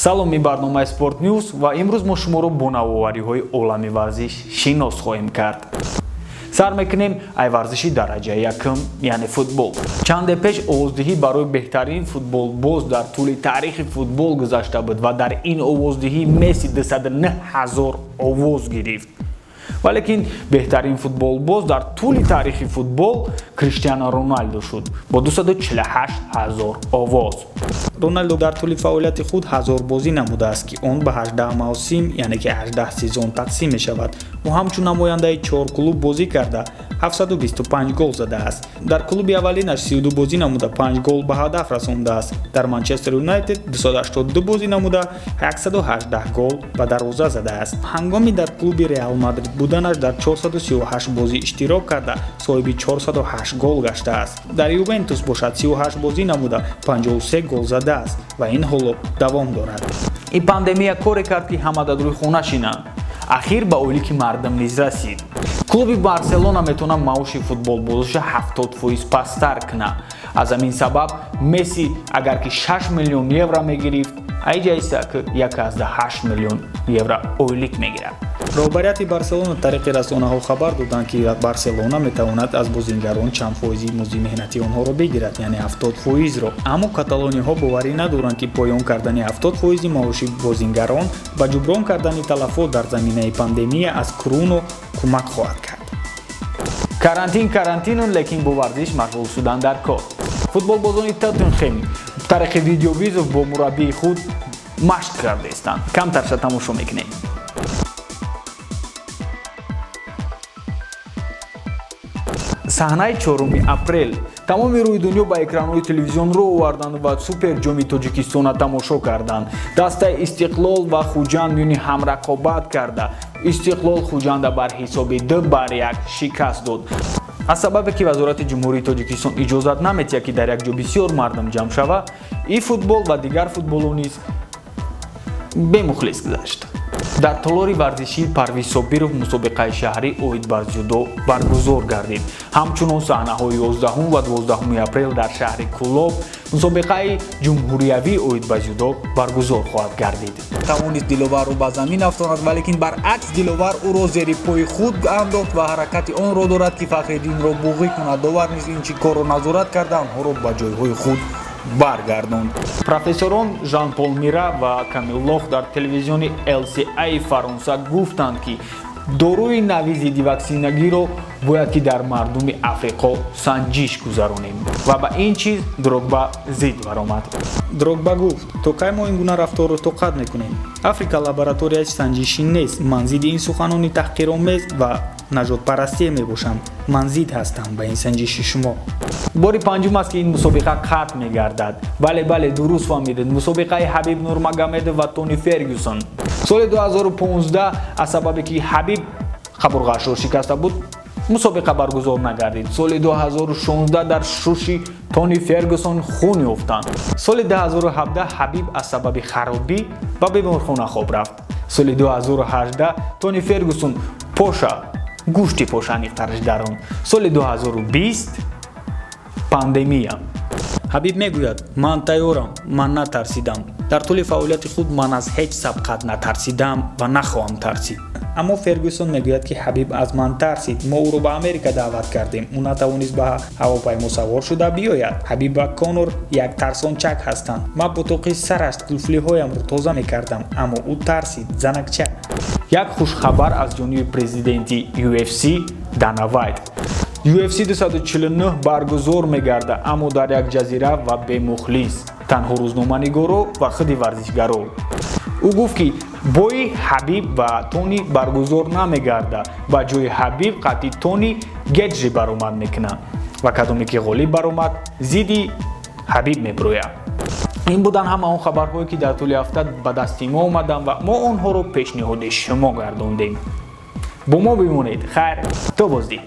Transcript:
салом ин барномаи Sport News ва имрӯз мо шуморо бо навовариҳои оламӣ варзиш шинос хоҳем кард. сар мекунем ай варзиши дараҷаи якум, яъне футбол. чанде пеш овоздиҳӣ барои беҳтарин футболбоз дар тӯли таърихи футбол гузашта буд ва дар ин овоздиҳӣ Месси 209 000 овоз гирифт. валекин беҳтарин футболбоз дар тӯли таърихи футбол Криштиано Роналдо шуд бо 248 000 овоз. роналдо дар тӯли фаъолияти худ 1000 бозӣ намудааст ки он ба 18 мавсим яъне ки 18 сезон тақсим мешавад. ӯ ҳамчун намояндаи 4 клуб бозӣ карда 725 гол задааст. дар клуби аввалинаш 32 бозӣ намуда 5 гол ба ҳадаф расондааст. дар Манчестер Юнайтед 282 бозӣ намуда 118 гол ба дарвоза задааст. ҳангоми дар клуби Реал Мадрид буданаш дар 438 бозӣ иштирок карда соҳиби 408 гол гаштааст. дар Ювентус бошад 38 бозӣ намуда 53 гол задааст ва ин ҳоло давом дорад. ин пандемия коре кард ки ҳама дар рӯи хона шинанд. ахир ба ойлики мардум низ расид. клуби Барселона метавонад маоши футболбозаша 70% пасттар кунад. аз ҳамин сабаб Месси агар ки 6 миллион евро мегирифт, айҷаиста ки 1,8 миллион евро ойлик мегирад. роҳбарияти Барселона тариқи расонаҳо хабар доданд ки Барселона метавонад аз бозингарон чанд фоизи музди меҳнати онҳоро бигирад, яъне 70%ро. аммо каталониҳо боварӣ надоранд ки поён кардани 70% маоши бозингарон ба ҷуброн кардани талафот дар заминаи пандемия аз короно кӯмак хоҳад кард. карантин, лекин бо варзиш машғул шудан дар кор. футболбозони Тоттенхем тариқи видеовизов бо мураббии худ машқ кардаистанд. камтарша тамошо мекунем. саҳнаи 4 апрел тамоми рӯи дунё ба экранҳои телевизион роҳ оварданд ва суперҷоми Тоҷикистона тамошо карданд. дастаи Истиқлол ва Хуҷанд миёни ҳам рақобат карда, Истиқлол Хуҷанда бар ҳисоби 2-1 шикаст дод. аз сабабе ки вазорати ҷумҳурии Тоҷикистон иҷозат наметиҳад ки дар як ҷо бисёр мардум ҷамъ шава, ин футбол ва дигар футболҳо низ бемухлис гузашт. дар толори варзиши Парвиз Собиров мусобиқаи шаҳрӣ оид ба зюдо баргузор гардид. ҳамчунон саҳнаҳои 11 ва 12 апрел дар шаҳри Кӯлоб мусобиқаи ҷумҳуриявӣ оид ба зюдо баргузор хоҳад гардид. тавонист диловарро ба замин афтонад, валекин баръакс диловар ӯро зери пои худ андохт ва ҳаракати онро дорад ки Фахриддинро буғӣ кунад. довар низ ин чӣ корро назорат карда онҳоро ба ҷойҳои худ баргардонд. профессорон Жан-Пол Мира ва Камил Лох дар телевизиони LCI Фаронса гуфтанд ки доруи нави зидди ваксинагиро бояд ки дар мардуми Африқо санҷиш гузаронем ва ба ин чиз Дрогба зид баромад. дрогба гуфт: то кай мо ин гуна рафторро тоқат мекунем? Африка лабораторияи санҷишӣ нест. ман зидди ин суханони таҳқиромез ва нажодпарастие мебошам. ман зид ҳастам ба ин санҷиши шумо. бори панҷум аст ки ин мусобиқа қатъ мегардад. бале дуруст фаҳмидед. мусобиқаи Ҳабиб Нурмагомедов ва Тони Фергюсон. соли 2015 аз сабабе ки Ҳабиб қабурғаашро шикаста буд, мусобиқа баргузор нагардид. соли 2016 дар шуши Тони Фергюсон хун ёфтанд. соли 2017 Ҳабиб аз сабаби харобӣ ба беморхона хоб рафт. соли 2018 Тони Фергюсон поша гӯшти поша аниқтараш даронд. соли 2020 пандемия. ҳабиб мегӯяд: ман тайёрам, ман натарсидам. дар тӯли фаъолияти худ ман аз ҳеҷ сабқат натарсидам ва нахоҳам тарсид. аммо Фергюсон мегӯяд ки Ҳабиб аз ман тарсид. мо ӯро ба Америка даъват кардем. ӯ натавонист ба ҳавопаймо савор шуда биёяд. Ҳабиб ва Конор як тарсончак ҳастанд. ман потоқи сараш қулфлиҳоямро тоза мекардам, аммо ӯ тарсид. занакча. як хушхабар аз ҷониби президенти UFC Дана Вайт. UFC 249 баргузор мегарда, аммо дар як ҷазира ва бемухлис. танҳо рӯзноманигоро ва худи варзишгаро. ӯ гуфт ки бои Ҳабиб ва Тони баргузор намегарда. ба ҷои Ҳабиб қатъи Тони Геджи баромад мекунад ва кадоме ки ғолиб баромад, зидди Ҳабиб мебирояд. ин буданд ҳама он хабарҳое ки дар тӯли ҳафта ба дасти мо омаданд ва мо онҳоро пешниҳоди шумо гардондем. бо мо бимонед. хайр, то боздид.